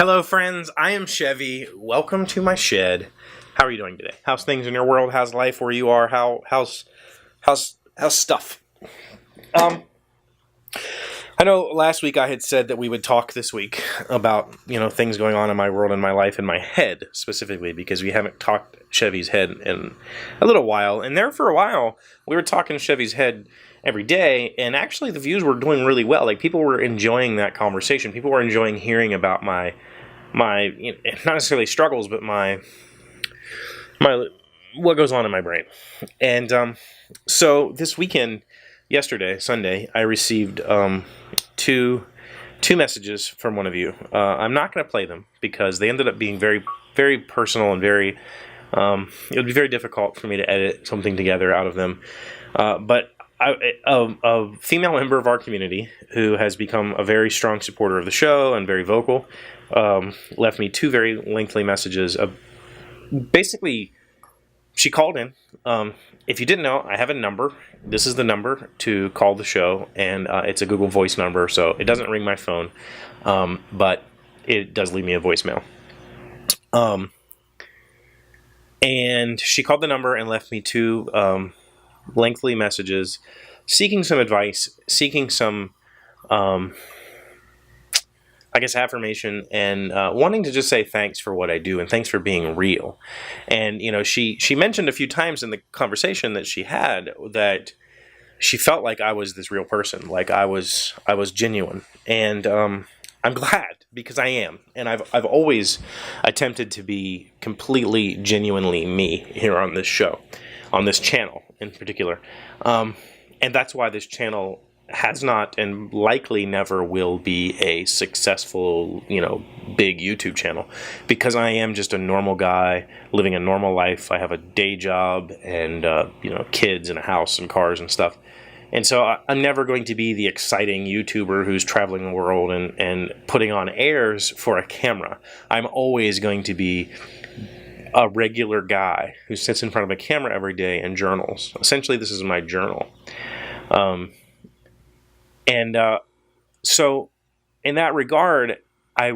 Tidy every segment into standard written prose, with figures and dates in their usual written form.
Hello, friends. I am Chevee. Welcome to my shed. How are you doing today? How's things in your world? How's life where you are? How's stuff? I know last week I had said that we would talk this week about things going on in my world, in my life, in my head specifically, because we haven't talked Chevee's head in a little while. And there for a while, we were talking Chevee's head every day, and actually the views were doing really well. Like, people were enjoying that conversation. People were enjoying hearing about my not necessarily struggles, but my what goes on in my brain. And so this weekend, yesterday, Sunday, I received two messages from one of you. I'm not going to play them because they ended up being very, very personal and very. It would be very difficult for me to edit something together out of them. But a female member of our community who has become a very strong supporter of the show and very vocal left me two very lengthy messages. Basically, she called in. If you didn't know, I have a number. This is the number to call the show, and it's a Google Voice number, so it doesn't ring my phone, but it does leave me a voicemail. And she called the number and left me two lengthy messages seeking some advice, seeking some affirmation, and wanting to just say thanks for what I do and thanks for being real. And she mentioned a few times in the conversation that she had that she felt like I was this real person, like I was genuine. And I'm glad, because I am, and I've always attempted to be completely genuinely me here on this show, on this channel in particular. And that's why this channel has not and likely never will be a successful, big YouTube channel, because I am just a normal guy living a normal life. I have a day job and, kids and a house and cars and stuff. And so I'm never going to be the exciting YouTuber who's traveling the world and putting on airs for a camera. I'm always going to be a regular guy who sits in front of a camera every day and journals. Essentially, this is my journal. So in that regard, I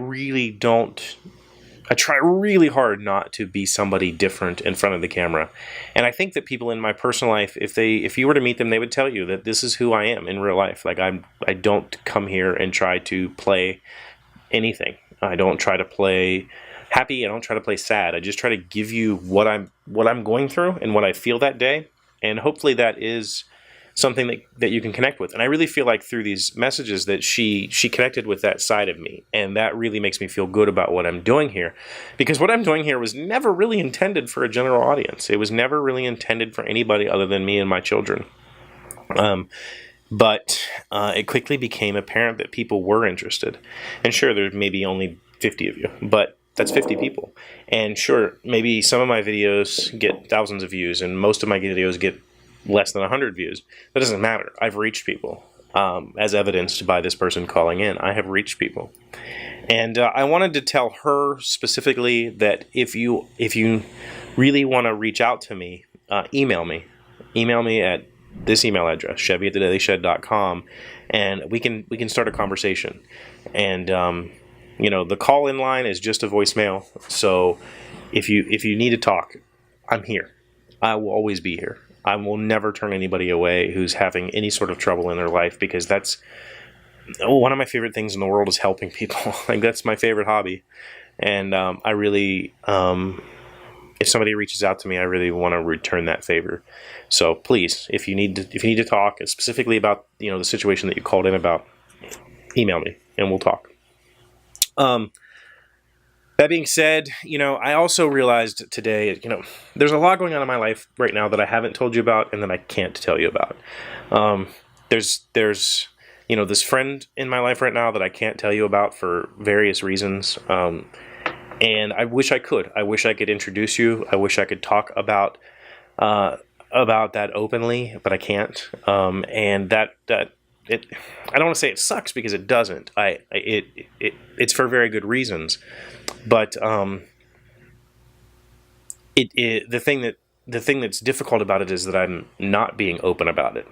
try really hard not to be somebody different in front of the camera. And I think that people in my personal life, if you were to meet them, they would tell you that this is who I am in real life. Like, I don't come here and try to play anything. I don't try to play happy. I don't try to play sad. I just try to give you what I'm going through and what I feel that day. And hopefully that is something that you can connect with. And I really feel like through these messages that she connected with that side of me. And that really makes me feel good about what I'm doing here. Because what I'm doing here was never really intended for a general audience. It was never really intended for anybody other than me and my children. But it quickly became apparent that people were interested. And sure, there's maybe only 50 of you, but that's 50 people. And sure, maybe some of my videos get thousands of views and most of my videos get less than 100 views. That doesn't matter. I've reached people, as evidenced by this person calling in. I have reached people. And I wanted to tell her specifically that if you really want to reach out to me, email me. Email me at this email address, chevee@thedailyshed.com, and we can start a conversation. And the call-in line is just a voicemail. So if you need to talk, I'm here. I will always be here. I will never turn anybody away who's having any sort of trouble in their life, because that's one of my favorite things in the world is helping people. Like, that's my favorite hobby. And I really, if somebody reaches out to me, I really want to return that favor. So please, if you need to talk specifically about the situation that you called in about, email me and we'll talk. That being said, I also realized today, there's a lot going on in my life right now that I haven't told you about and that I can't tell you about. There's this friend in my life right now that I can't tell you about for various reasons. And I wish I could. I wish I could introduce you. I wish I could talk about that openly, but I can't. And I don't want to say it sucks, because it doesn't. It's for very good reasons. But the thing that's difficult about it is that I'm not being open about it.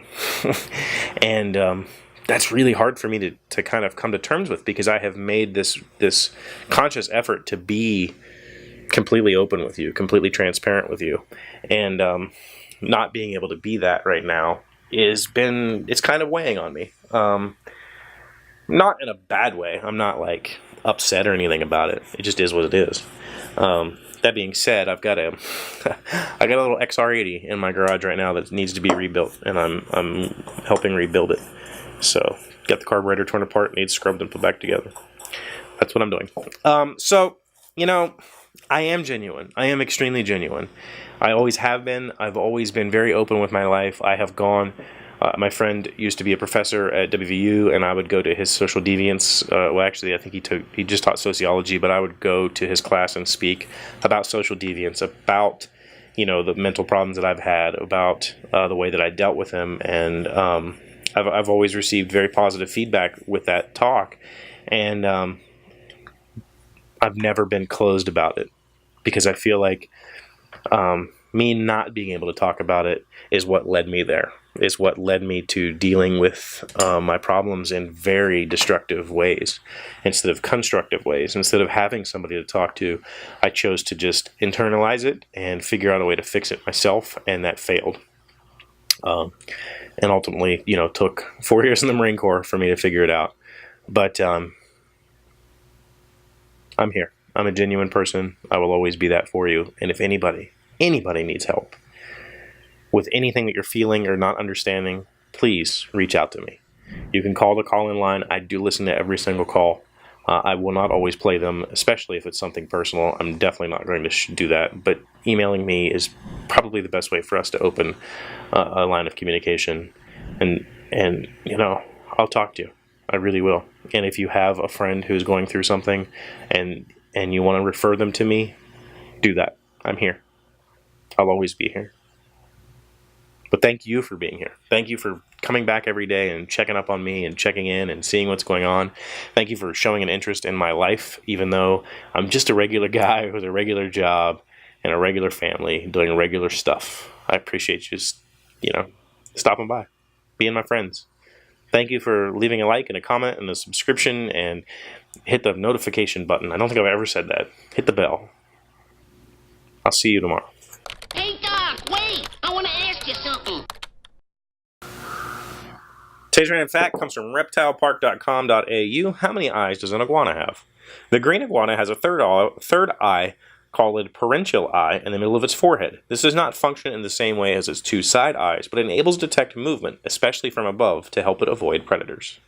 And that's really hard for me to kind of come to terms with, because I have made this conscious effort to be completely open with you, completely transparent with you, and not being able to be that right now it's kind of weighing on me. Not in a bad way. I'm not like upset or anything about it. It just is what it is. That being said, I've got a I got a little XR80 in my garage right now that needs to be rebuilt, and I'm helping rebuild it. So got the carburetor torn apart, needs scrubbed and put back together. That's what I'm doing. So I am genuine. I am extremely genuine. I always have been. I've always been very open with my life. I have gone. My friend used to be a professor at WVU, and I would go to his social deviance. Well, actually, I think he just taught sociology, but I would go to his class and speak about social deviance, about the mental problems that I've had, about the way that I dealt with them, and I've always received very positive feedback with that talk, and I've never been closed about it, because I feel like me not being able to talk about it is what led me there, is what led me to dealing with my problems in very destructive ways instead of constructive ways. Instead of having somebody to talk to, I chose to just internalize it and figure out a way to fix it myself, and that failed. And ultimately, took 4 years in the Marine Corps for me to figure it out. But I'm here. I'm a genuine person. I will always be that for you. And if anybody needs help with anything that you're feeling or not understanding, please reach out to me. You can call the call-in line. I do listen to every single call. I will not always play them, especially if it's something personal. I'm definitely not going to do that. But emailing me is probably the best way for us to open a line of communication. And I'll talk to you. I really will. And if you have a friend who's going through something and you want to refer them to me, do that. I'm here. I'll always be here. But thank you for being here. Thank you for coming back every day and checking up on me and checking in and seeing what's going on. Thank you for showing an interest in my life, even though I'm just a regular guy with a regular job and a regular family doing regular stuff. I appreciate you just, stopping by, being my friends. Thank you for leaving a like and a comment and a subscription, and hit the notification button. I don't think I've ever said that. Hit the bell. I'll see you tomorrow. Hey, Doc, wait! I want to ask you something. Today's random fact comes from reptilepark.com.au. How many eyes does an iguana have? The green iguana has a third eye called parental eye in the middle of its forehead. This does not function in the same way as its two side eyes, but enables detect movement, especially from above, to help it avoid predators.